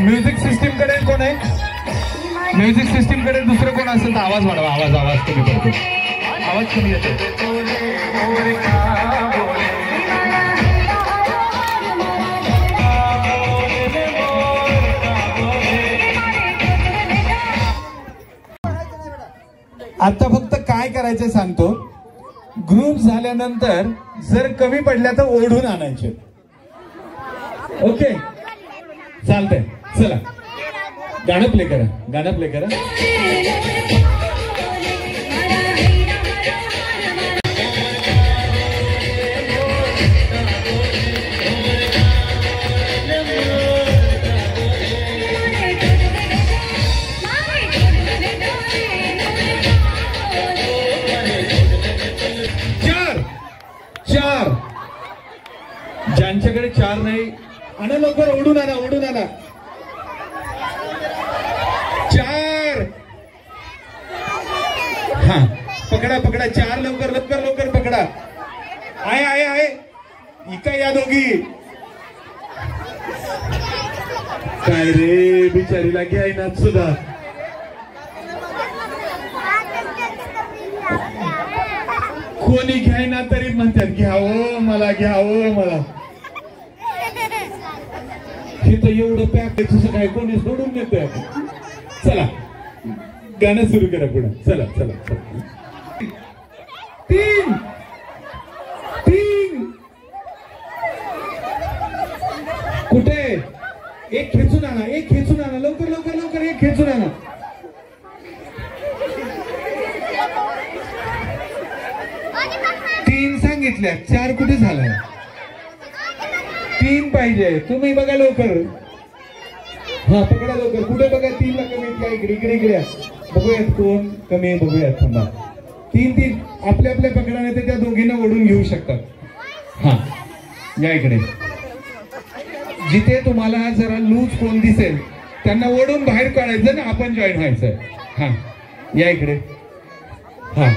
Music system कडे कोण आहे? म्युझिक सिस्टीम कडे दुसरं कोण असेल तर आवाज वाढवा. आवाज कमी पडतो, आवाज कमी येतो. आता फक्त काय करायचं सांगतो. ग्रुप झाल्यानंतर जर कमी पडल्या तर ओढून आणायचे. ओके चालतंय. चला गाणं प्ले करा, गाणं प्ले करा. चार ज्यांच्याकडे चार नाही आणा लवकर, ओढून आणा, ओढून आणा. चार. हा पकडा पकडा, चार लवकर लवकर लवकर पकडा. आहे आहे आहे इका या दोघी. काय रे बिचारीला घ्यायना सुद्धा. कोणी घ्यायना तरी म्हणतात घ्यावं मला, घ्यावं मला. हे तर एवढं पॅक तुझं काय कोणी सोडून येत. चला गाणं सुरू करा पुढे. चला चला चला. तीन तीन कुठे? एक खेचून आणा, एक खेचून आणा, लवकर लवकर लवकर, एक खेचून आणा. तीन सांगितल्या, चार कुठे झालाय? तीन पाहिजे. तुम्ही बघा लवकर. हा पकडा लवकर. कुठे बघा? तीन ला कमी काय? इकडे इकडे इकडे बघूयात कोण कमी आहे, बघूयात. थांबा. तीन तीन आपल्या आपल्या पकडा, नाही तर त्या दोघींना ओढून घेऊ शकतात. हा या इकडे. जिथे तुम्हाला जरा लूज कोण दिसेल त्यांना ओढून बाहेर काढायचं ना, आपण जॉईन व्हायचं. हा या इकडे. हा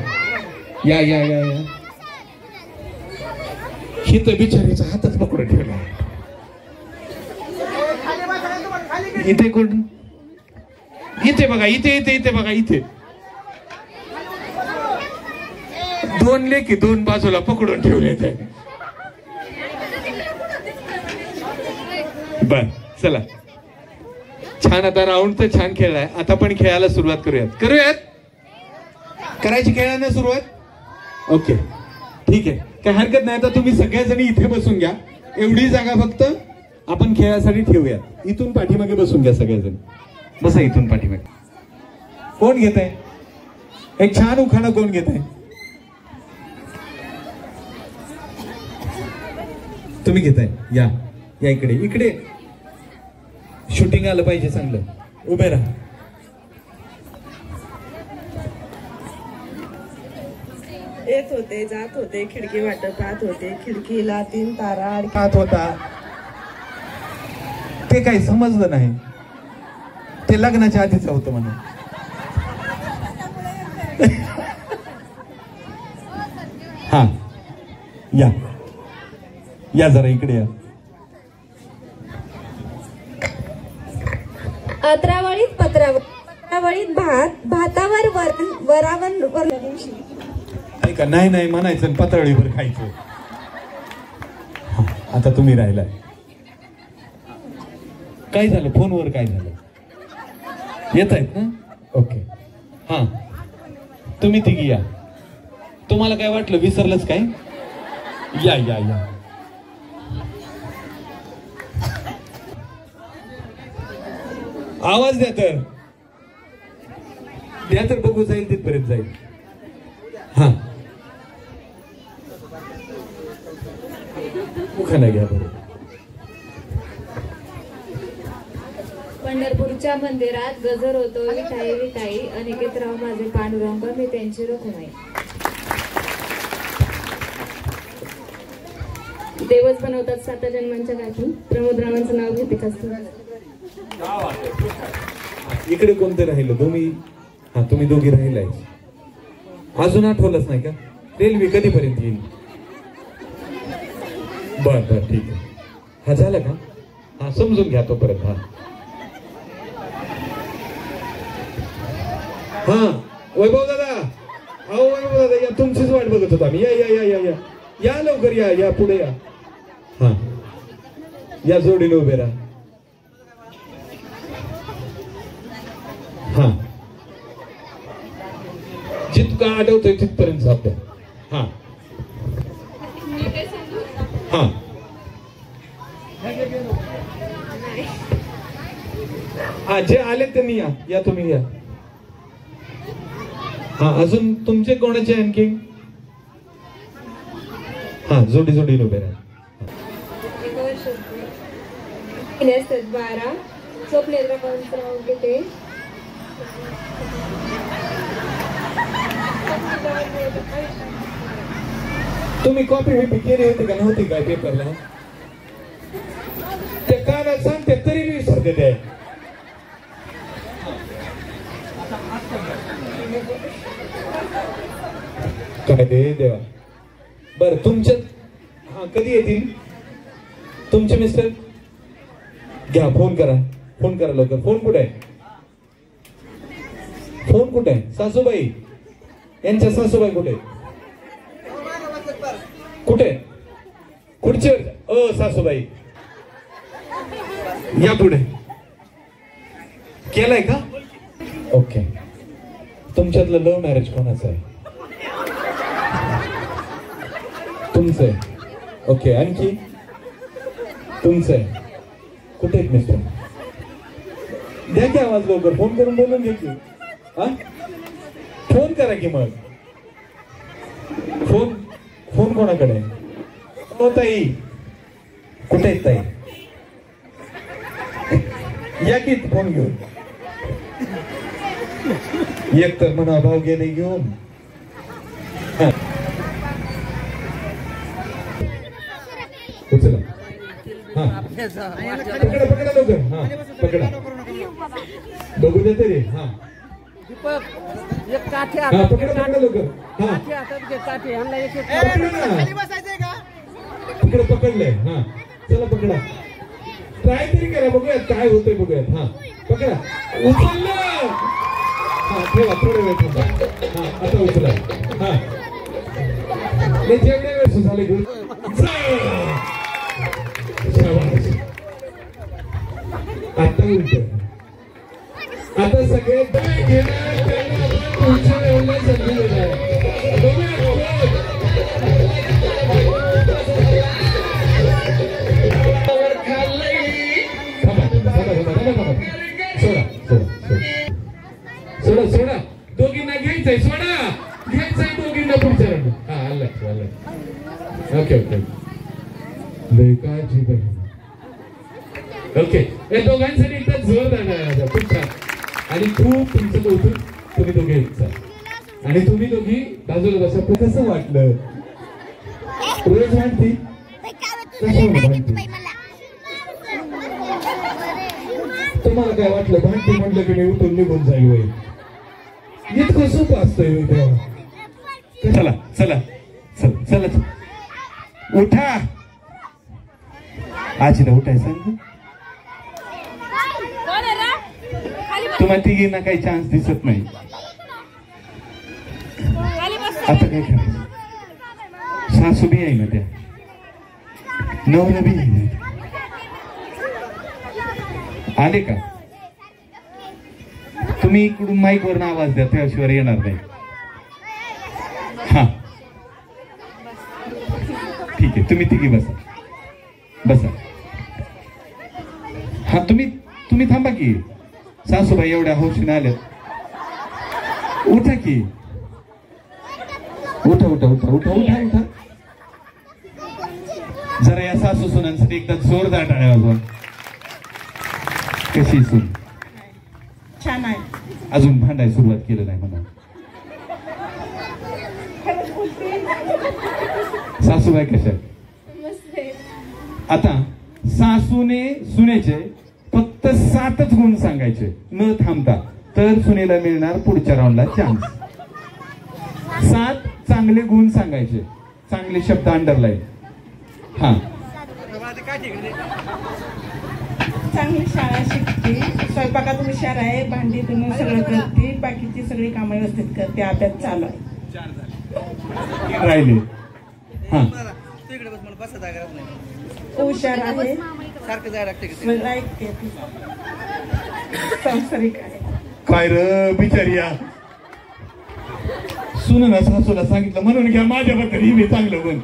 या या या या. ही तर बिचारीचा हातच पकडून ठेवला. इथे कोण? इथे बघा, इथे इथे इथे बघा, इथे दोन लेकी दोन बाजूला पकडून ठेवले. बर चला छान. आता राऊंड तर छान खेळलाय. आता पण खेळायला सुरुवात करूयात. करूयात करायची खेळायला सुरुवात. ओके ठीक आहे, काय हरकत नाही. आता तुम्ही सगळ्याजणी इथे बसून घ्या. एवढी जागा फक्त आपण खेळासाठी ठेवूया. इथून पाठीमागे बसून घ्या सगळेजण. बसा इथून पाठीमागे. कोण घेत आहे? एक छान उखाणा कोण घेत आहे? तुम्ही घेताय. या या इकडे इकडे. शूटिंग आलं पाहिजे चांगलं. उभे राहा. येत होते जात होते, खिडकी वाटत पाहत होते, खिडकीला तीन तारा अडकत होता. ते काही समजलं नाही. ते लग्नाच्या आधीच होतं म्हणून. हा या या जरा इकडे या. अत्रावळीत पत्रावळीत, पत्रावळीत भात, भातावर वरावर दिवशी. ऐका, नाही नाही म्हणायचं, पातळीवर खायचं. आता तुम्ही राहिलाय. काय झालं? फोनवर काय झालं? येत आहेत ना? ओके. हा तुम्ही तिघी या. तुम्हाला काय वाटलं विसरलंच काय? या या या. आवाज द्या तर बघू जाईल तिथपर्यंत जाईल. हा मुखाला घ्या बरोबर. पंढरपूरच्या मंदिरात गजर होतो विठाई विठाई, अनिकेतराव माझे पांडुरंग मी त्यांची रखुमाई. देवच बनवतात सात जन्मांच्या गाठी, प्रमोद रावांचं नाव घेते कसं. इकडे कोणतं राहिलं? तुम्ही. हा तुम्ही दोघी राहिलाय. अजून आठवलंच नाही का? रेल्वे कधीपर्यंत येईल? बर बर ठीक आहे. हा झालं का? हा समजून घ्या तो परत. हा हा वैभव दादा, अहो वैभव दादा या, तुमचीच वाट बघत होता मी. या या या या या या लवकर या, या पुढे या. हा या जोडीने उभे राहा. हा जितका आठवतोय तिथपर्यंत साध्या. हा हा हा जे आले त्यांनी या. या तुम्ही या. हा अजून तुमचे कोणाचे आणखी? हा जोडी जोडीने उभे राहा. 12 स्वप्नेंद्र कंसराव गीते. तुम्ही कॉपी बिपी केली होती का नव्हती काय पेपरला? ते कानात सांगते तरी मी विसरते ते. काय ते देवा. बर तुमच्या हा कधी येतील तुमचे मिस्टर? घ्या फोन करा, फोन करा लवकर. फोन कुठे आहे? फोन कुठे आहे? सासूबाई यांच्या सासूबाई कुठे? कुठे? खुर्चीवर. सासूबाई या पुढे. केलाय का? ओके. तुमच्यातलं लव्ह मॅरेज कोणाचं आहे? तुमचं आहे. ओके. आणखी? तुमचं आहे. कुठे आहेत मिस्टर? द्या की आवाज लवकर. फोन करून बोलून घ्या की. हा फोन करा की मग. फोन फोन कोणाकडे? हो ताई. कुठे आहेत ताई? या की फोन घेऊन. एक तर म्हणा भाव गेले घेऊन. उचला. हा पकडा पकडा लवकर. हा पकडा. बघू दे तरी. हा पकडा पकडा लवकर. हा पकडा पकडलंय. हा चला पकडा. ट्राय तरी करा बघूयात काय होतंय बघूयात. हा पकडा. उचललं. हा ठेवा थोडा वेळ थांबा. हा आता उचला. हा जेवढे वेळ झाले घेऊन आता उलट. आता सगळे घेणार त्यांना पुढच्या वेळेला संधी देणार. सोडा सोडा सोडा. दोघींना घ्यायचंय. सोडा घ्यायचंय दोघींना पुढच्या राऊंड. हा आलं आलं. Okay okay. लय काय ठीक आहे. ओके या दोघांसाठी एकदा जोरदार खूप छान. आणि खूप तुमचं कौतुक. तुम्ही दोघे एकचा आणि तुम्ही दोघी बाजूला बसा. कसं वाटलं? रोज वाटती तुम्हाला काय वाटलं? भांडती म्हटलं की मी उठून निघून जाईल वय. इतकं सोपं असतंय तेव्हा. चला चला चला चला उठा. आजीला उठाय सांग. तुम्हाला तिघींना काही चान्स दिसत नाही. आता काय करायचं? सासू बी आहे ना त्या, नवरा बी आहे ना. आले का? तुम्ही इकडून माईक वरून आवाज द्या त्याशिवाय येणार नाही. हा ठीक आहे. तुम्ही तिघी बसा बसा. हा तुम्ही थांबा की. सासूबाई एवढ्या हौशीने आल्यात. उठा की. उठा उठा उठा उठा उठा उठा. जरा या सासू सुनांसाठी एकदा जोरदार टाळ्या वाजवा. कशी सून? छान आहे. अजून भांडायला सुरुवात केलं नाही म्हणा. सासूबाई कशा? आता सासूने सुनेचे फक्त 7च गुण सांगायचे न थांबता, तर सुनेला मिळणार पुढच्या राऊंडला चान्स. 7 चांगले गुण सांगायचे. चांगले शब्द अंडरलाईन. हा चांगली शाळा शिकते. स्वयंपाकात हुशार आहे, भांडी धुणं सगळं करते, बाकीची सगळी कामं व्यवस्थित करते, अभ्यास चालू आहे. राहिले हा हुशार आहे, ऐकते, संसारिक आहे. काय र बिचारिया सुनना सासूला सांगितलं म्हणून घ्या माझ्याबद्दल ही मी चांगलं बन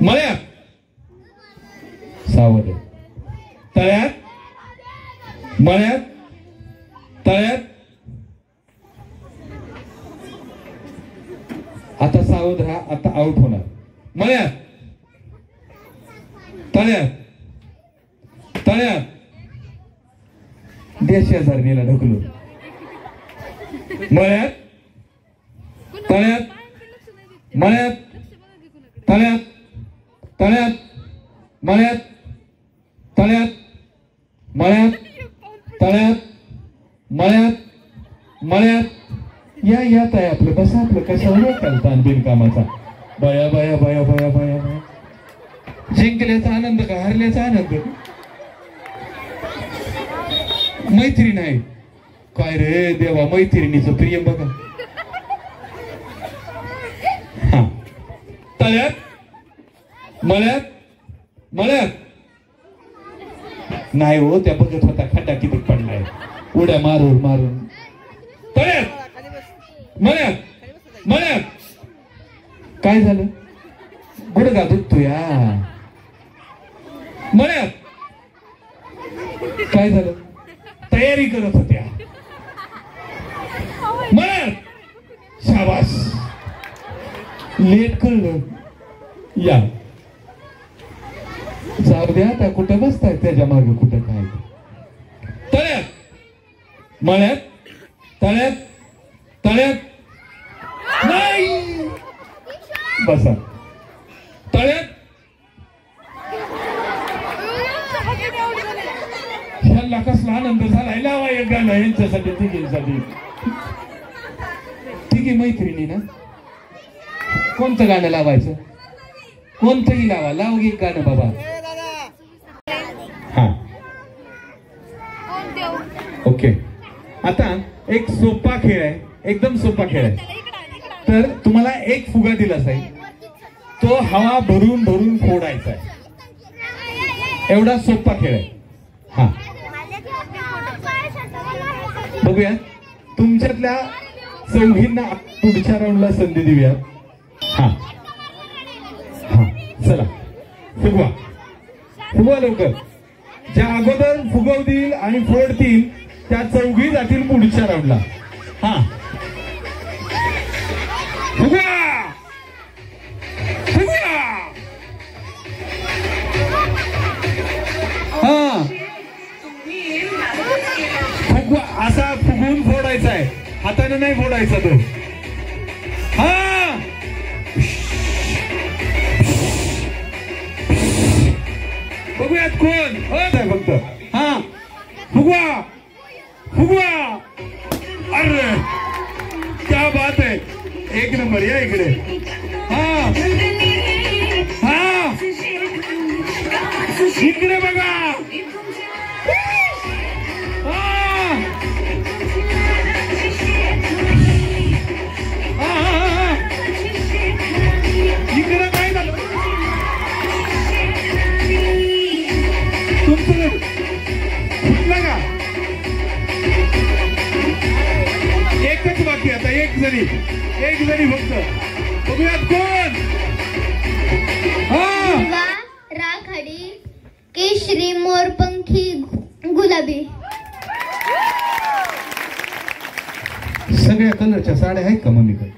मळ्यात सावध आहे. तळ्यात मळ्यात तळ्यात आता सावध राहा, आता आउट होणार. मळ्यात तळ्यात तळ्यात देशी हजारणीला ढकलून मळ्यात तळ्यात मळ्यात तळ्यात तळ्यात मळ्यात तळ्यात मळ्यात तळ्यात मळ्यात मळ्यात या यात आहे आपलं बसा आपलं कशावर चालतं बिनकामाचा. बया बया बया बया बया बया जिंकल्याचा आनंद का हरल्याचा आनंद. मैत्रीण आहे काय रे देवा मैत्रिणीचं प्रिय बघा. हा तळ्यात मळ्यात मळ्यात नाही हो त्या बघत होता खड्डा किती पडलाय उड्या मारून मारून. तळ्यात मळ्यात मळ्यात काय झालं गुडघा दुखतो या. मळ्यात काय झालं तयारी करत होत्या. मळ्यात शाबास लेट कळलं या. जाऊ द्या त्या कुठं बसताय त्याच्या मागे कुठं काय. तळ्यात मळ्यात तळ्यात तळ्यात नाही बसा. तळ्यात ह्याला कसला आनंद झालाय. लावा एक गाणं यांच्यासाठी तिघींसाठी. तिघी मैत्रिणी ना कोणतं गाणं लावायचं कोणतंही लावा लाव एक गाणं बाबा. हा ओके आता एक सोपा खेळ आहे एकदम सोपा खेळ आहे. तर तुम्हाला एक फुगा दिला जाईल तो हवा भरून भरून फोडायचा आहे. एवढा सोपा खेळ आहे. हा बघूया तुमच्यातल्या चौघींना पुढच्या राऊंडला संधी देऊया. हा हा चला फुगवा फुगवा लवकर. ज्या अगोदर फुगवतील आणि फोडतील त्या चौघी जातील पुढच्या राऊंडला. हा फुगवा फुगवा. हा फुगवा असा फुगवून फोडायचा आहे हाताने नाही फोडायचा तो. हा बघूयात कोण आहे फक्त. हा फुगवा फुगवा. अरे क्या बात आहे एक नंबर या इकडे. हा हा इकडे बघा. हा इकडे काय झालं तुमचं फुटलं का. एकच बाकी आता एक जरी फक्त. बघूयात कोण. हा राखाडी केशरी मोरपंखी गुलाबी. सगळ्या कलरच्या साड्या आहेत का मम्मीकडे.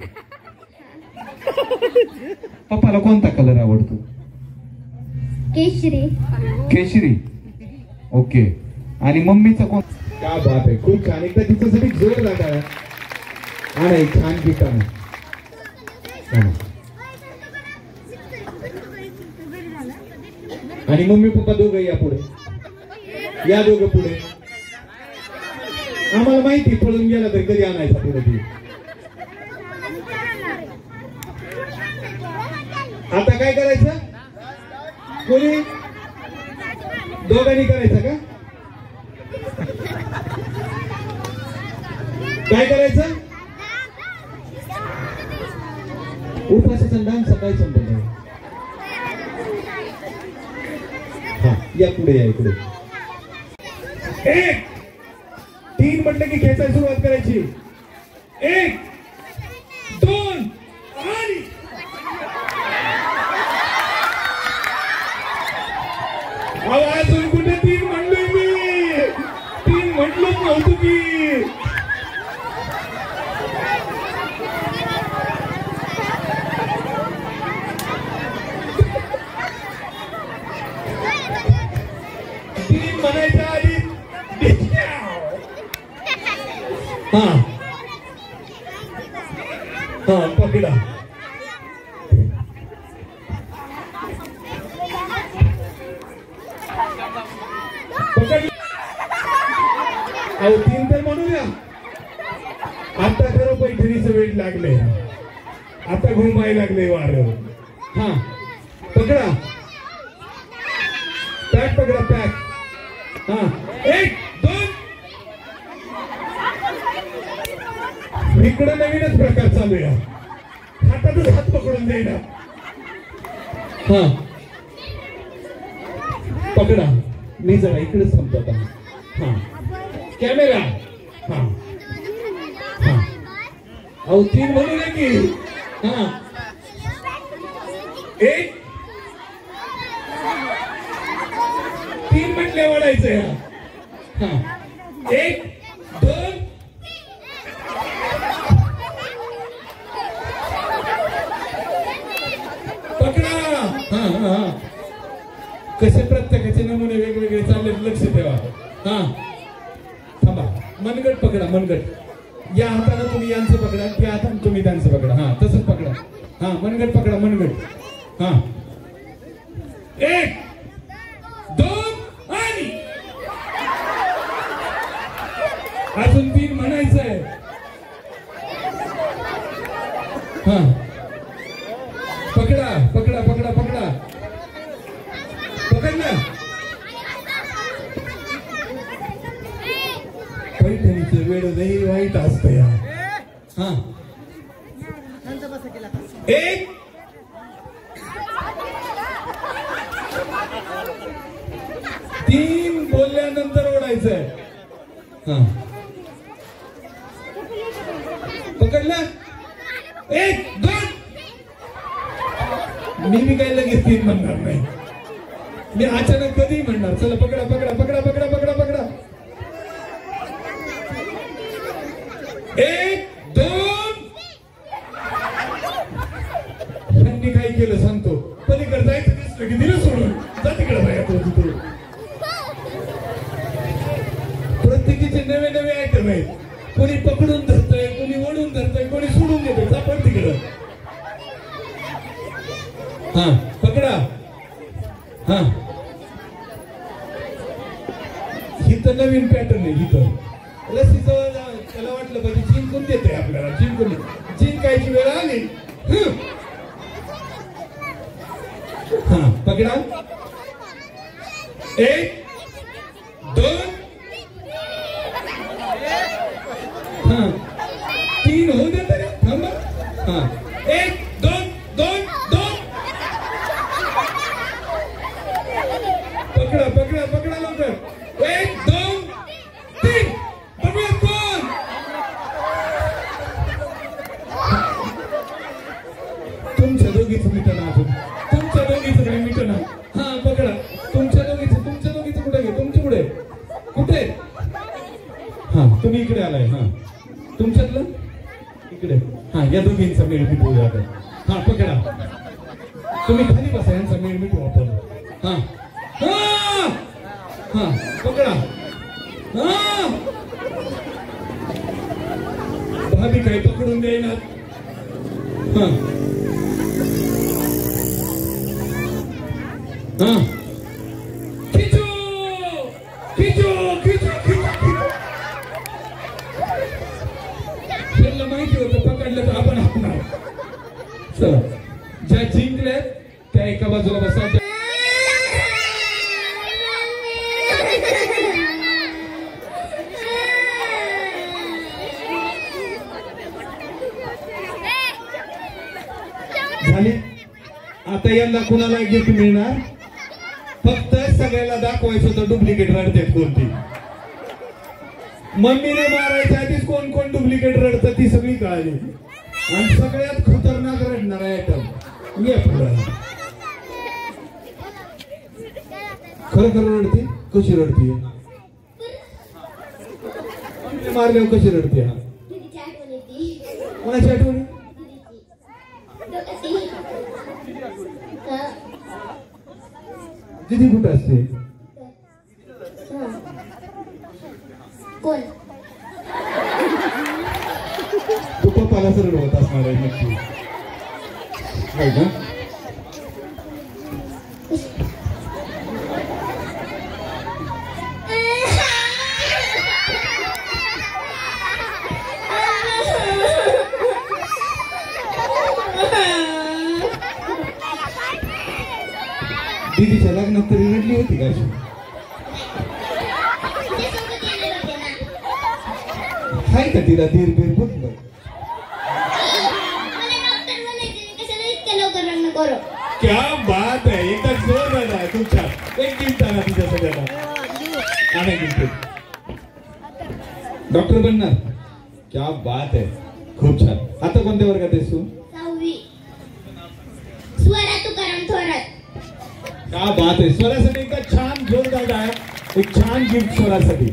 पप्पाला कोणता कलर आवडतो. केशरी केशरी ओके. आणि मम्मीचा कोण. क्या बात आहे खूप छान. एकदा तिच्यासाठी जोर लागला आणि छान ठिकाण. आणि मम्मी पप्पा दोघं या पुढे या दोघं पुढे. आम्हाला माहिती पळून गेला तर कधी आणायचा पुढे ती. आता काय करायचं कोणी दोघांनी करायचं का. काय करायचं? उपासाचा नाम सकाळी संपलं. हा या पुढे या इकडे. 1 3 म्हटलं की खेचायला सुरुवात करायची. 1 2 आणि अजून कुठे 3 म्हणलोय मी? 3 म्हटलंच नव्हतं की. म्हणायच्या आधी हा हा पकडा. पकड. अहो 3 तर म्हणू द्या. आता खरं पैठणीचं वेट लागले. आता घुमाय लागले वार. हा पकडा. पॅक पकडा पॅक. हा 1 2 इकडं नवीनच प्रकार चालू आहे. हातातच हात पकडून देईना. हा पकडा. मी जरा इकडेच थांबतो आता. हा कॅमेरा. हा हा अहो 3 म्हणू नये की. हा 1 3 म्हटले वाढायचं. हा 1 2 पकडा. हा हा कसे प्रत्येकाचे नमुने वेगवेगळे चालले लक्ष ठेवा. हा थांबा. मनगट पकडा. मनगट या हाताने तुम्ही यांचं पकडा, त्या हाताने तुम्ही त्यांचं पकडा. हा तसंच पकडा. हा मनगट पकडा. मनगट. हा 1 2 आणि अजून 3 म्हणायचंय. हा पकडा पकडा पकडा पकडा. पकड ना. पैठणीचं वेळ लई वाईट असतं या. हा 1 3 बोलल्यानंतर ओढायचंय. हा पकडला. 1 2 मी काय लगेच 3 म्हणणार नाही. मी अचानक कधी म्हणणार. चला पकडा पकडा पकडा पकडा पकडा पकडा. 1 2 यांनी काय केलं सांगतो. पलीकडे जायचं दिसलं की दिलं सोडून जा तिकडे बाया. प्रत्येकीचे नवे नवे आयटम आहेत. कोणी पकडून धरतय, कोणी ओढून धरतय, कोणी सोडून देतोय. जापड तिकडं. हा पकडा. हा ही तर नवीन पॅटर्न आहे. ही तर लसीजवळ त्याला वाटलं पाहिजे जिंकून देते आपल्याला. जिंकून जिंकायची वेळ आली. हा पकडा. 1 2 हा 3 होऊ दे तरी. थांबा. हा 1 2 2 2 पकडा पकडा पकडा लवकर. 1 2 3 पकडा. कोण तुमच्या दोघीच मिटना. अजून तुमच्या दोघीच काय मिटना. हा पकडा. तुमच्या दोघीच कुठे घे. तुमची कुठे कुठे. हा तुम्ही इकडे आलाय. हा तुमच्यातलं इकडे. हा या दोघींचा मेळ मिटवू आता. हा पकडा. तुम्ही खाली बसा. यांचा मेळ मिटवू आपण. हा हा हा पकडा. हा भाभी काही पकडून देईना. हा हा खिचो खिचो खिचो खिचो. त्यांना माहिती होतं पकडलं तर आपण हाकणार. चला ज्या जिंकल्यात त्या एका बाजूला बसा. आता यंदा कुणाला गिफ्ट मिळणार, फक्त सगळ्याला दाखवायचं होतं डुप्लिकेट रडतात कोणती. मम्मीने मारायच्या आधीच कोण कोण डुप्लिकेट रडतं ती सगळी कळाली. आणि सगळ्यात खतरनाक रडणार आयटम ये पुढं. खरं खरं रडते, कशी रडते, मारल्यावर कशी रडते. हा कोणाची आठवणी, दीदी कुठं असते, कोण तू पप्पाला सरळ होत असणार आहे नक्की, होय का. दीदीच्या लग्नात तरी रडली होती का अशी, हाय का तिला धीर बीर फुटलं. क्या बात आहे, एका जोर आहे तुमच्या. एक गिफ्ट आणा तुझ्या सगळ्यांना, आणा गिफ्ट. डॉक्टर बनणार, क्या बात आहे, खूप छान. आता कोणत्या वर्गात आहेस तू? 6वी. स्वरा तुकाराम थोरात. क्या बात आहे, स्वरासाठी एकदा छान जोरदार आहे, एक छान गिफ्ट स्वरासाठी.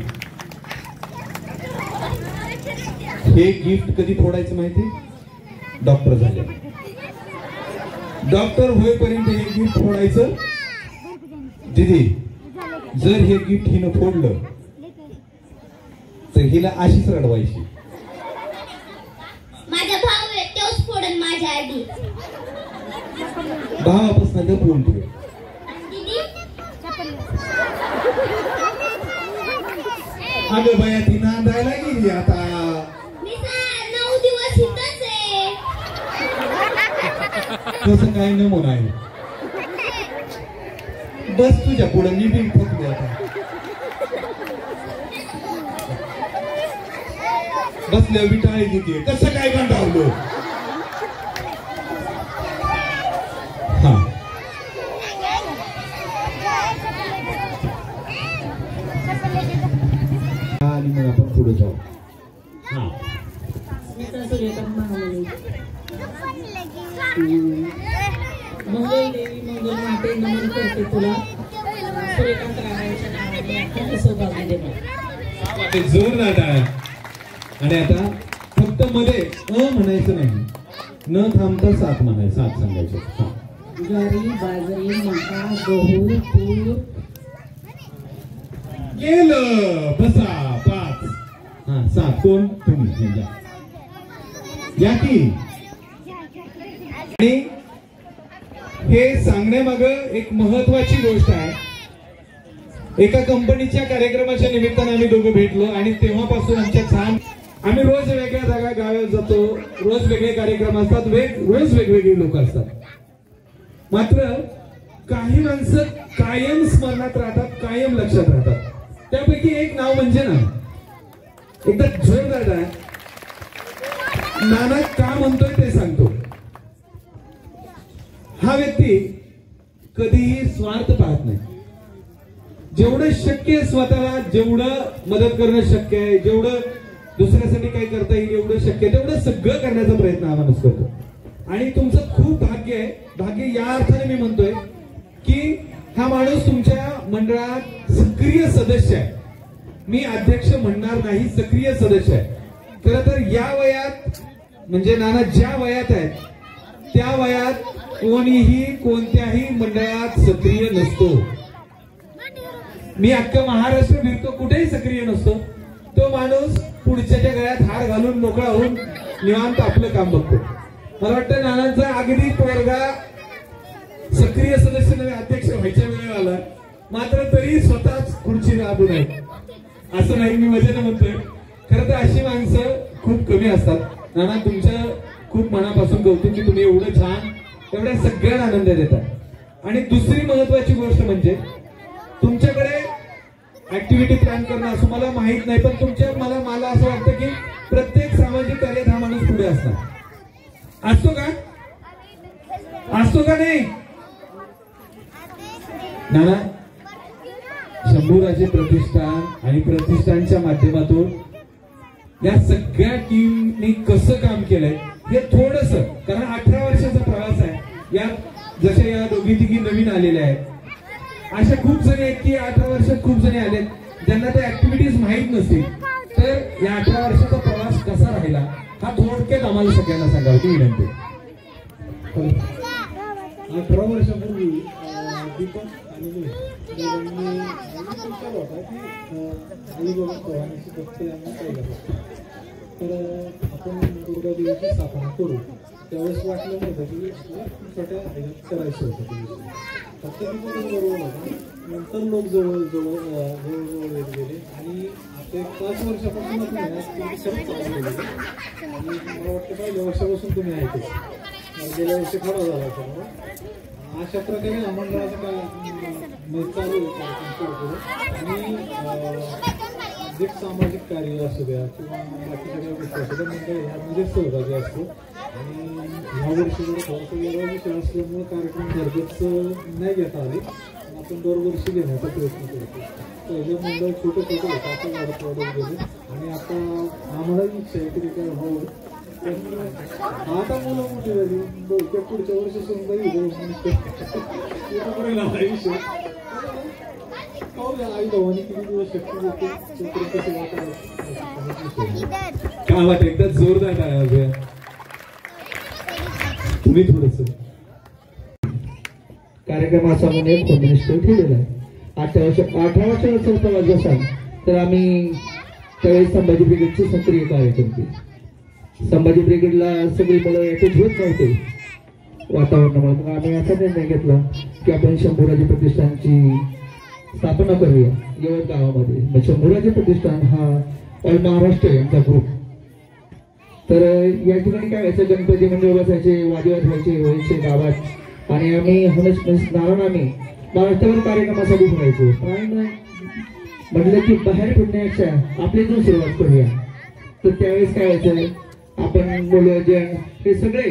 हे गिफ्ट कधी फोडायचं माहिती, डॉक्टर झाले. डॉक्टर होईपर्यंत हे गिफ्ट फोडायचं. दीदी जर हे गिफ्ट हिनं फोडलं तर हिला अशीच रडवायची. माझा भाऊ आहे तोच फोडन माझ्या आधी. भावापासून लपवून ठेव. अगं बाया ती नांदायला गेली आता. मी 9 दिवस इथंच आहे. कसं काय नमुना आहे, बस तुझ्या पुढे मी बी फकले आता. बसल्या विटाळी देते, कसं काय कंटाळलो. हा आणि मग आपण पुढे जाऊ. हा मंगल देवी मंगल माते नमन करते तुला, सूर्यकांत रामाच्या नावाने सौभाग्य दे. जोरदार टाळ्या. आणि आता फक्त मध्ये म्हणायचं नाही, न थांबता साथ म्हणायचं, साथ सांगायचं. हा ज्वारी बाजरी मका गहू तूर. गेलं, बसा. 5 हा 7 कोण तुम्ही या की. आणि हे सांगण्यामाग एक महत्वाची गोष्ट आहे. एका कंपनीच्या कार्यक्रमाच्या निमित्ताने आम्ही दोघं भेटलो आणि तेव्हापासून आमच्या छान, आम्ही रोज वेगळ्या जागा गावात जातो, रोज वेगळे कार्यक्रम असतात, रोज वेगवेगळी लोक असतात. मात्र काही माणसं कायम स्मरणात राहतात, कायम लक्षात राहतात. त्यापैकी एक नाव म्हणजे ना, एकदा जोरदार आहे. नाना का म्हणतोय ते सांगतो. हा व्यक्ती कधीही स्वार्थ पाहत नाही. जेवढं शक्य आहे स्वतःला, जेवढं मदत करणं शक्य आहे, जेवढं दुसऱ्यासाठी काय करता येईल एवढं शक्य आहे तेवढं सगळं करण्याचा प्रयत्न हा माणूस करतो. आणि तुमचं खूप भाग्य आहे. भाग्य या अर्थाने मी म्हणतोय की हा माणूस तुमच्या मंडळात सक्रिय सदस्य आहे. मी अध्यक्ष म्हणणार नाही, सक्रिय सदस्य आहे. खरं तर या वयात म्हणजे नाना ज्या वयात आहेत त्या वयात कोणीही कोणत्याही मंडळात सक्रिय नसतो. मी अख्खा महाराष्ट्र फिरतो, कुठेही सक्रिय नसतो. तो माणूस पुढच्याच्या गळ्यात हार घालून मोकळा होऊन निवांत आपलं काम बघतो. मला वाटतं नानांचा अगदी पोरगा सक्रिय सदस्य नव्हे, अध्यक्ष व्हायच्या वेळेला आला, मात्र तरी स्वतःच खुर्ची राबू नये असं नाही, मी वजन म्हणतोय. खरं तर अशी माणसं खूप कमी असतात. नाना तुमच्या खूप मनापासून कौतुक की तुम्ही एवढं छान एवढ्या सगळ्यांना आनंद देतात. आणि दुसरी महत्वाची गोष्ट म्हणजे तुमच्याकडे ऍक्टिव्हिटी प्लॅन करणं असं मला माहित नाही, पण तुमच्या मला असं वाटतं की प्रत्येक सामाजिक कार्यात हा माणूस पुढे असणार. असतो का? असतो का नाही? नाना, शंभूराजे प्रतिष्ठान आणि प्रतिष्ठानच्या माध्यमातून या सगळ्या टीमने कसं काम केलंय हे थोडस, कारण 18 वर्षाचा प्रवास आहे या, जसे या दोघी तिघी नवीन आलेल्या आहेत, अशा खूप जणी आहेत की 18 वर्षात खूप जणी आलेत ज्यांना त्या ऍक्टिव्हिटीज माहीत नसतील. तर या 18 वर्षाचा प्रवास कसा राहिला हा थोडक्यात आम्हाला सगळ्यांना सांगावं ती विनंती. 18 वर्षापूर्वी दीपक आणि मी दोघांनी विचार होता की आई बाबा पोहाण्याची भक्ती यांना पाहिलं तर आपण दुर्गा देवीची स्थापना करू. त्यावेळेस वाटलं नव्हतं की छोट्या ह्याच्यात करायचं होतं ते विषय. फक्त बरोबर होता. नंतर लोक जवळजवळ येत गेले आणि आता 5 वर्षापासून खरंच चालू केलं आणि मला वाटतं पहिल्या वर्षापासून तुम्ही आहेतच. गेल्या वर्षी खरा झाला सर्व. अशा प्रकारे हा मंडळाचं चालू आणि जे सामाजिक कार्य असू द्या किंवा बाकी सगळ्या गोष्टी असू द्या मंडळ ह्यामध्ये सहभागी असतो. आणि ह्या वर्षी जर थोडासा वेगळा विषय असल्यामुळे कार्यक्रम घरगुत नाही घेता आले, आपण दरवर्षी घेण्याचा प्रयत्न करतो. पहिले मंडळ छोटे छोटे होतं, आता वाढत वाढत गेले आणि आता आम्हाला इच्छा आहे की काय हो आता मुलं मोठी झाली बहुतेक पुढच्या वर्षी सुद्धा विषय आई भावानी किती दिवस शक्ती देते काय वाटत एकदा जोरदार आहे. तुम्ही थोडस कार्यक्रमाचा म्हणून एक होम मिनिस्टर ठेवलेला आहे. 18 वर्षाचा प्रवास असाल तर आम्ही त्यावेळेस संभाजी ब्रिगेडचे सक्रिय कार्यक्रम केले. संभाजी ब्रिगेडला सगळी मुलं एकच होत नव्हते वातावरणामुळे. मग आम्ही असा निर्णय घेतला की आपण शंभूराजे प्रतिष्ठानची स्थापना करूया यवत गावामध्ये. मग शंभूराजे प्रतिष्ठान हा ऑल महाराष्ट्र यांचा ग्रुप. तर या ठिकाणी काय व्हायचं, गणपती मंडळ बसायचे, वादिवाद व्हायचे गावात आणि आम्ही नारायण आम्ही महाराष्ट्रावर कार्यक्रमासाठी फिरायचो. म्हटलं की बाहेर फिरण्यापेक्षा आपली इथून सुरुवात करूया. तर त्यावेळेस काय व्हायचं, आपण मुलं जे हे सगळे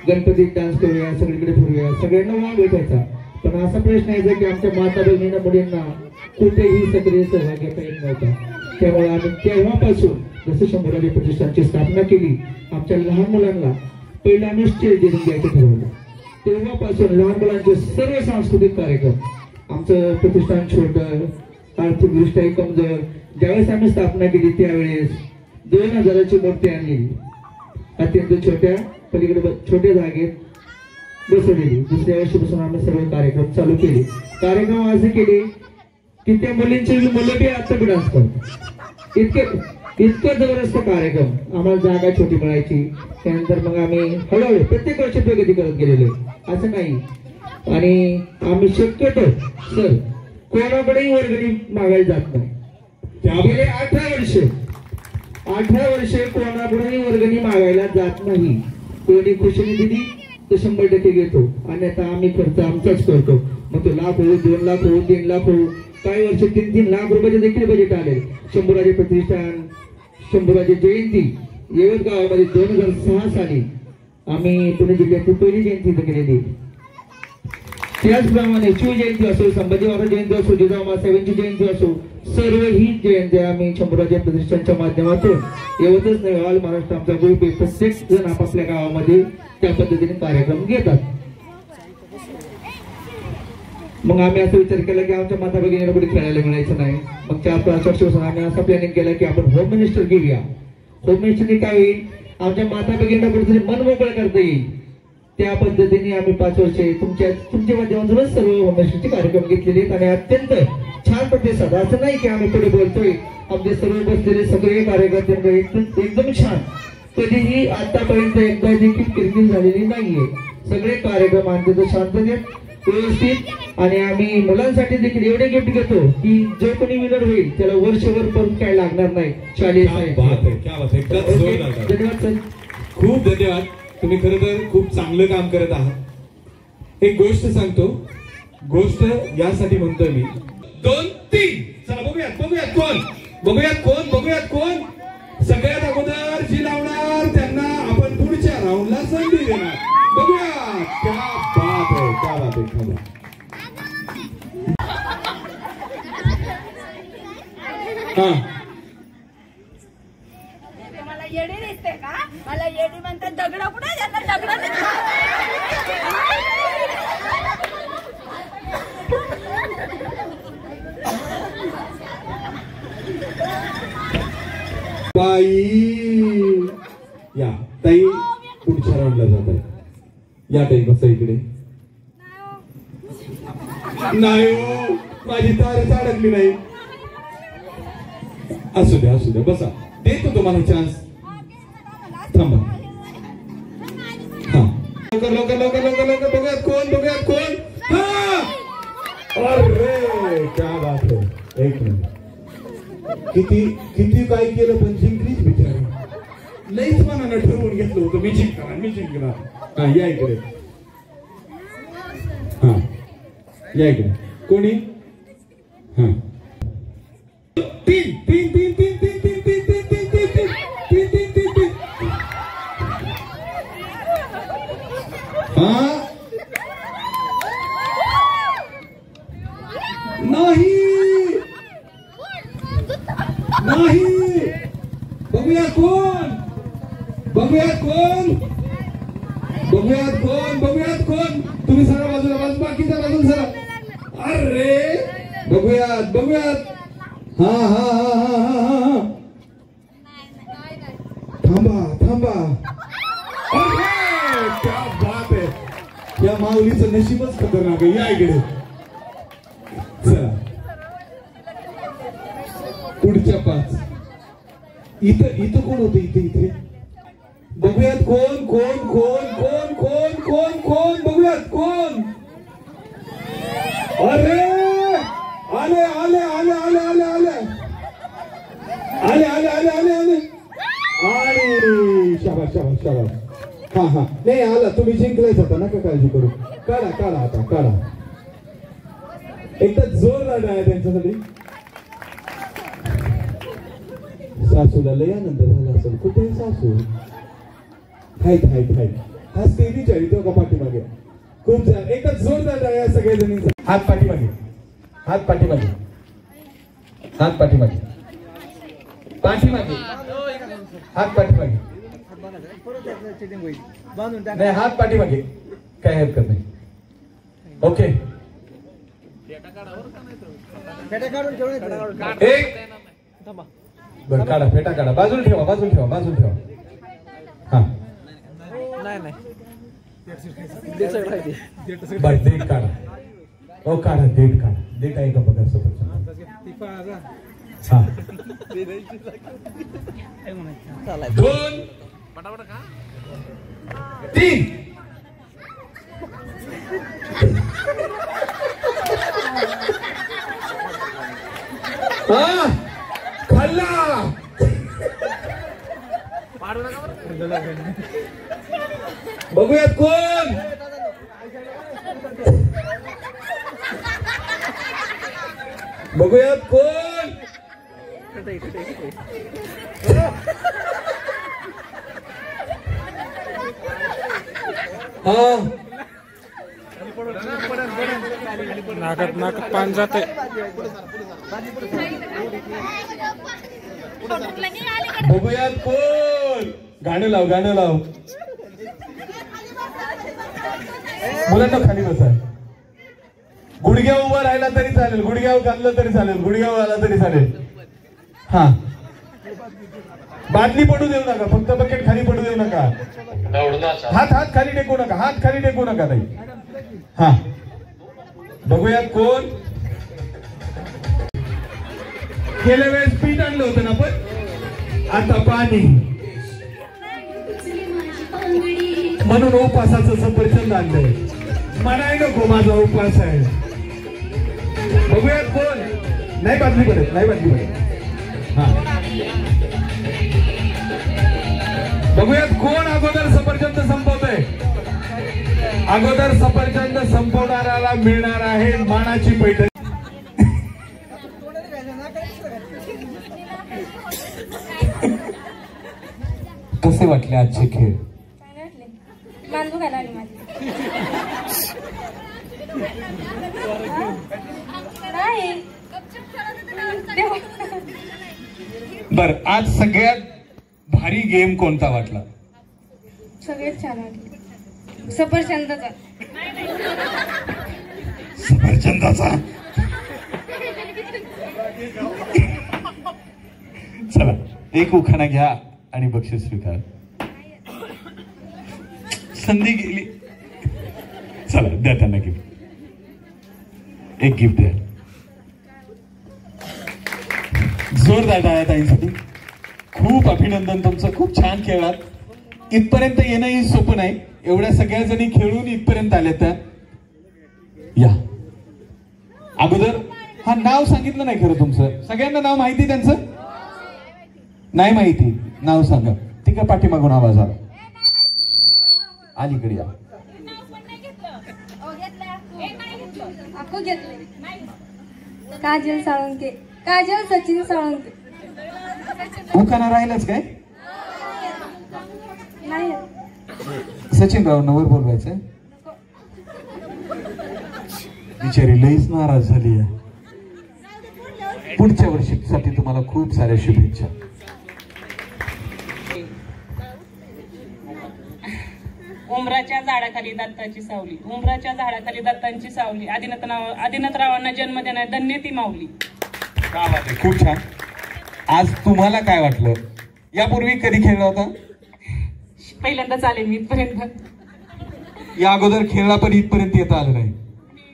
गणपतीत डान्स करूया, सगळीकडे फिरूया, सगळ्यांना वाव भेटायचा. पण असा प्रश्न यायचा की आमच्या माता बहिणींना मुलींना कुठेही सक्रिय सहभाग घेता येत नव्हता. त्यामुळे आम्ही तेव्हापासून जसं शंभूराजे प्रतिष्ठानची स्थापना केली, आमच्या लहान मुलांना पहिला आम्ही स्टेज देऊन द्यायचं ठरवलं. तेव्हापासून लहान मुलांचे सर्व सांस्कृतिक कार्यक्रम आमचं प्रतिष्ठान छोटं, आर्थिकदृष्ट्या कमजोर. ज्यावेळेस आम्ही स्थापना केली त्यावेळेस 2000ची मूर्ती आणली, अत्यंत छोट्या पलीकडे छोट्या जागेत बसवलेली. दुसऱ्या वर्षीपासून आम्ही सर्व कार्यक्रम चालू केले. कार्यक्रम असे केले की त्या मुलींचे मुलं बी आता बी डान्स करतात. इतकं जबरदस्त कार्यक्रम. आम्हाला जागा छोटी मिळायची. त्यानंतर मग आम्ही हळूहळू प्रत्येक वर्षी प्रगती करत गेलेलो असं नाही. आणि आम्ही शक्यतो सर कोणाकडेही वर्गणी मागायला जात नाही. गेले 18 वर्षे कोणाकडूनही वर्गणी मागायला जात नाही. कोणी खुशीने दिली तर 100% घेतो आणि आता आम्ही खर्च आमचाच करतो. मग तो लाख होऊ, 2 लाख होऊ, 3 लाख होऊ, काही वर्ष 3-3 लाख रुपयाचे देखील बजेट आले. शंभूराजे प्रतिष्ठान, शंभूराजे जयंती यवत गावामध्ये 2006 साली आम्ही पुणे जिल्ह्याची पहिली जयंती केलेली. त्याचप्रमाणे शिवजयंती असो, संभाजी महाराज जयंती असो, जिजाऊ मासाहेबांची जयंती असो, सर्व ही जयंत्या आम्ही शंभूराजे प्रतिष्ठानच्या माध्यमातून यवतच नाही ऑल महाराष्ट्र आमचा ग्रुप आहे. प्रत्येक जण आपापल्या गावामध्ये त्या पद्धतीने कार्यक्रम घेतात. मग आम्ही असा विचार केला की आमच्या माता भगिनीला कुठे खेळायला मिळायचं नाही. मग 4-5 वर्षापासून आम्ही असा प्लॅनिंग केला की आपण होम मिनिस्टर घेऊया. होम मिनिस्टरने काय होईल, आमच्या माता भगिनीला कुठेतरी मन मोकळं करता येईल. त्या पद्धतीने आम्ही 5 वर्षे तुमच्या माध्यमातूनच सर्व होम मिनिस्टरचे कार्यक्रम घेतलेले आहेत आणि अत्यंत छान प्रतिसाद. असं नाही की आम्ही पुढे बोलतोय, आमचे सर्व बसलेले सगळे कार्यकर्ते एकदम छान. कधीही आतापर्यंत एकदा देखील किरकिर झालेली नाहीये. सगळे कार्यक्रम अत्यंत शांततेत व्यवस्थित. आणि आम्ही मुलांसाठी देखील एवढे गिफ्ट घेतो की जो कोणी विनर होईल त्याला वर्षभर परत काय लागणार नाही. शालेय धन्यवाद सर, खूप धन्यवाद. तुम्ही खरं तर खूप चांगलं काम करत आहात. एक गोष्ट सांगतो, गोष्ट यासाठी म्हणतोय मी. 2-3 चला बघूयात कोण सगळ्यात अगोदर जी लावणार त्यांना आपण पुढच्या राऊंडला संधी देणार. बघूया. क्या बात आहे. हा मला येडी दिसते का? मला येडी म्हणतात. दगड कुठे जातात? दगड बाई या ताई पुढच्या राऊंडला जात आहे. या ताई बसा इकडे. नाही हो, माझी तारच अडकली नाही. असू द्या बसा. देतो तुम्हाला चान्स. थांबा. हा लवकर बघूयात कोण. हा अरे क्या बात है. एक मिनिट. किती काय केलं पण जिंकलीच बिचारी. लईच मनानं ठरवून घेतलं होतं मी जिंकणार. हा या इकडे. हा या इकडे. कोणी? हा तीन. हा नाही. बघूयात कोण. तुम्ही सरा बाजूला बाकीच्या बाजूला सरा. अरे बघूयात. हा थांबा. अरे क्या बात है. या माऊलीचं नशीबच खतरनाक आहे. या इकडे. चला पुढच्या 5. इथं कोण होतं? इथे बघूयात कोण. बघूयात कोण. अरे आले. आणि शाबास. हा नाही आला. तुम्ही जिंकलायच होता नका काळजी करू. काढा. एकदा जोरदार आहे त्यांच्यासाठी. सासूला लय आनंद झाला असेल. कुठे सासू? हाय हाच ते विचारी तो का पाठीमागे. खूप छान. एकदा जोरदार आहे सगळ्या जणींचा. हात पाठीमागे. हात पाठीमागे. नाही हात पाठीमागे. काय हरकत नाही. ओके. एक बरं काढा. फेटा काढा. बाजूला ठेवा. हा बरं डेट काढा. हो काढा. डेट आहे का बघा. हा 2 3 हा खाल्ला. बघूयात कोण. हा नाकात पान जाते. बघूयात कोण. गाणं लाव. मुलांना खाली बसा. गुडघ्या उभा राहिला तरी चालेल. गुडघ्यावर घातलं तरी चालेल. गुडघ्यावर आला तरी चालेल. हा बादली पडू देऊ नका. फक्त बकेट खाली पडू देऊ नका. हात खाली टेकू नका ताई. हा बघूयात कोण. गेल्या वेळेस पीठ आणलं होतं ना आपण. आता पाणी. म्हणून उपासाचं सफरचंद आणलंय. म्हणाय नको माझा उपास आहे. बघूयात कोण. नाही बादली पडत. हा बघूयात कोण अगोदर सफरचंद संपवतंय. अगोदर सफरचंद संपवणाऱ्याला मिळणार आहे मानाची पैठणी. कसे वाटले आजचे खेळ? मानू घाला माझी. नाही बर, आज सगळ्यात भारी गेम कोणता वाटला? सगळेच छान वाटले. सफरचंदाचा. सफरचंदाचा. चला, एक उखाणा घ्या आणि बक्षीस स्वीकार. संधी गेली. चला, द्या त्यांना गिफ्ट. एक गिफ्ट द्या. जोरदार टाळ्या ताईंसाठी. खूप अभिनंदन तुमचं. खूप छान खेळात. इथपर्यंत येणंही सोपं नाही. एवढ्या सगळ्या जणी खेळून इथपर्यंत आल्या त्या. या अगोदर हा नाव सांगितलं नाही खरं तुमचं. सगळ्यांना नाव माहिती त्यांचं? नाही माहिती. नाव सांगा. ठीक आहे, पाठीमागून आवाज आला. अलीकडे या. काजल साळुंके. काजल सचिन साळुंके. उखाणा राहिलंच काय? नाही सचिन रावांवर बोलवायचंय. बिचारी लईच नाराज झाली आहे. पुढच्या वर्षीसाठी तुम्हाला खूप साऱ्या शुभेच्छा. उमराच्या झाडाखाली दत्ताची सावली. उमराच्या झाडाखाली दत्तांची सावली. आदिनाथरावांना जन्म देणार धन्य ती माऊली. काय बात आहे, खूप छान. आज तुम्हाला काय वाटलं? यापूर्वी कधी खेळला होता? पहिल्यांदाच आले मी इथपर्यंत. या अगोदर खेळला पण इथपर्यंत येता आलं नाही.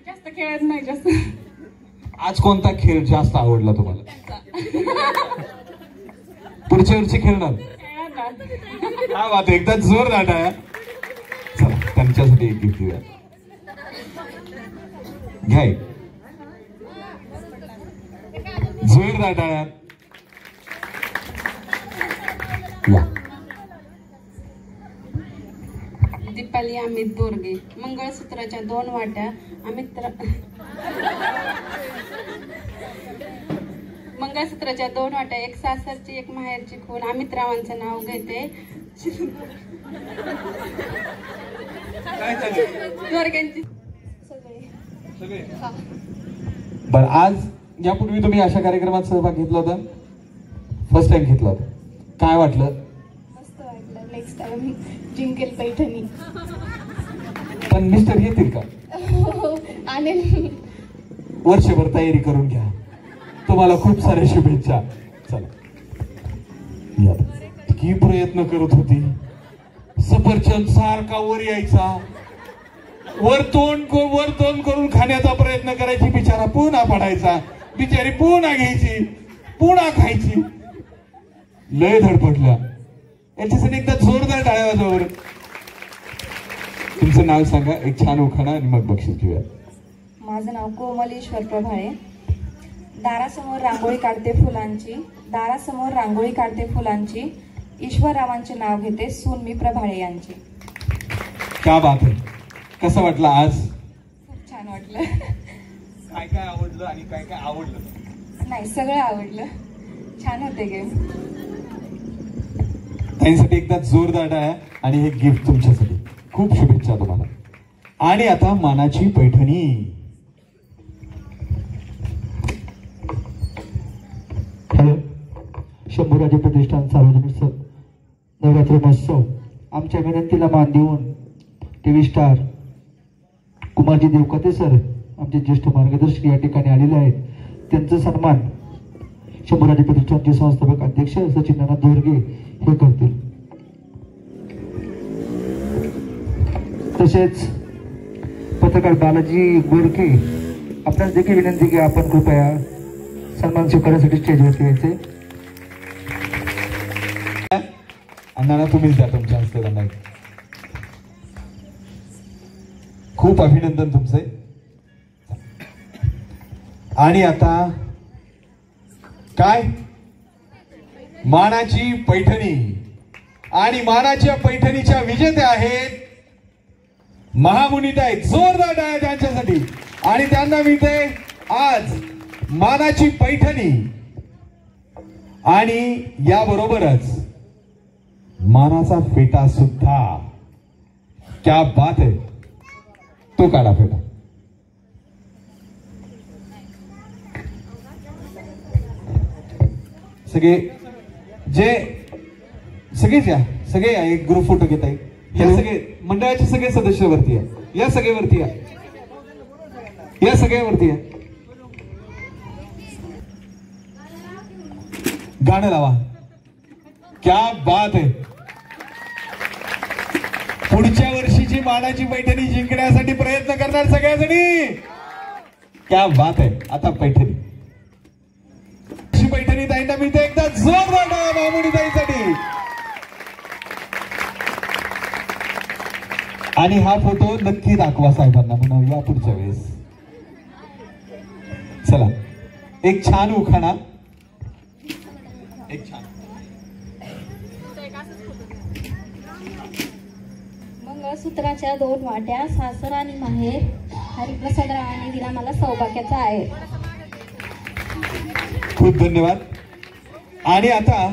जास्त खेळत नाही जास्त. आज कोणता खेळ जास्त आवडला तुम्हाला? पुढच्या वर्षी खेळणार? हा बात, एकदा जोर दाटा. चला, त्यांच्यासाठी एक गिफ्ट देऊया. घ्या. जोर दाटा. या. दीपाली अमित बोरगे. मंगळसूत्राच्या 2 वाट्या. मंगळसूत्राच्या 2 वाट्या. एक सासरची एक माहेरची खून. अमितरावांचं नाव घेते. दोरग्यांची. बर, आज यापूर्वी तुम्ही अशा कार्यक्रमात सहभाग घेतला होता? फर्स्ट टाइम घेतला होता. काय वाटलं? मस्त वाटलं. नेक्स्ट टाइम जिंकेल पैठणी. पण मिस्टर येतील का? आणि वर्षभर तयारी करून घ्या. तुम्हाला खूप साऱ्या शुभेच्छा. चला, या. की प्रयत्न करत होती. सफरचंद सारखा वर यायचा. वर तोंड करून खाण्याचा प्रयत्न करायची. बिचारा पुन्हा पडायचा. बिचारी पुन्हा घ्यायची, पुन्हा खायची. लय धडपडल्या. याच्यासाठी एकदा जोरदार टाळ्या वाजवा. तुमचं नाव सांगा, एक छान उखाणा, आणि मग बक्षीस घेऊया. माझं नाव कोमल ईश्वर प्रभाळे. दारासमोर रांगोळी काढते फुलांची. दारासमोर रांगोळी काढते फुलांची. ईश्वररावांचे नाव घेते सून मी प्रभाळे यांची. क्या बात आहे. कसं वाटलं आज? खूप छान वाटलं. काय काय आवडलं आणि काय काय आवडलं? नाही, सगळं आवडलं. छान होते गेम. त्यांच्यासाठी एकदा जोरदार टाळ्या आणि हे गिफ्ट तुमच्यासाठी. खूप शुभेच्छा तुम्हाला. आणि आता मानाची पैठणी. हॅलो. शंभूराजे प्रतिष्ठान सार्वजनिक नवरात्र महोत्सव. आमच्या विनंतीला मान देऊन टीव्ही स्टार कुमारजी देवकते सर, आमचे ज्येष्ठ मार्गदर्शक या ठिकाणी आलेले आहेत. त्यांचा सन्मान शंभूराजे प्रतिष्ठानचे संस्थापक अध्यक्ष सचिन नाना दोरगे हे करतील. तसेच पत्रकार बालाजी गोरके आपणास देखील विनंती की आपण कृपया सन्मान स्वीकारण्यासाठी स्टेजवरती यायचे. अण्णा तुम्हीच द्या तुमच्या हस्ते त्यांना. खूप अभिनंदन तुमचे. आणि आता काय? मानाची पैठणी. आणि मानाच्या पैठणीच्या विजेत्या आहेत महामुनिताई. जोरदार टाळ्या त्यांच्यासाठी. आणि त्यांना मिळते आज मानाची पैठणी. आणि याबरोबरच मानाचा फेटा सुद्धा. क्या बात आहे. तो काढा फेटा. सगळे जे सगळेच या, सगळे या, एक ग्रुप फोटो घेता येईल. या सगळे मंडळाचे सगळे सदस्य वरती या सगळे वरती या सगळे वरती या. गाणं लावा. क्या बात आहे. पुढच्या वर्षीची मानाची पैठणी जिंकण्यासाठी प्रयत्न करणार सगळ्याजणी. क्या बात आहे. आता पैठणी पैठणी ताईंना मिळते. एकदा जोरदार टाळ्या मामुनी ताईंसाठी. आणि हा फोटो नक्की दाखवा साहेबांना म्हणून या पुढच्या वेळेस. चला एक छान उखाणा. एक छान मंगळसूत्राच्या 2 वाट्या सासर आणि माहेर हरिप्रसादरावांनी दिला मला सौभाग्याचा आहे. खूप धन्यवाद. आणि आता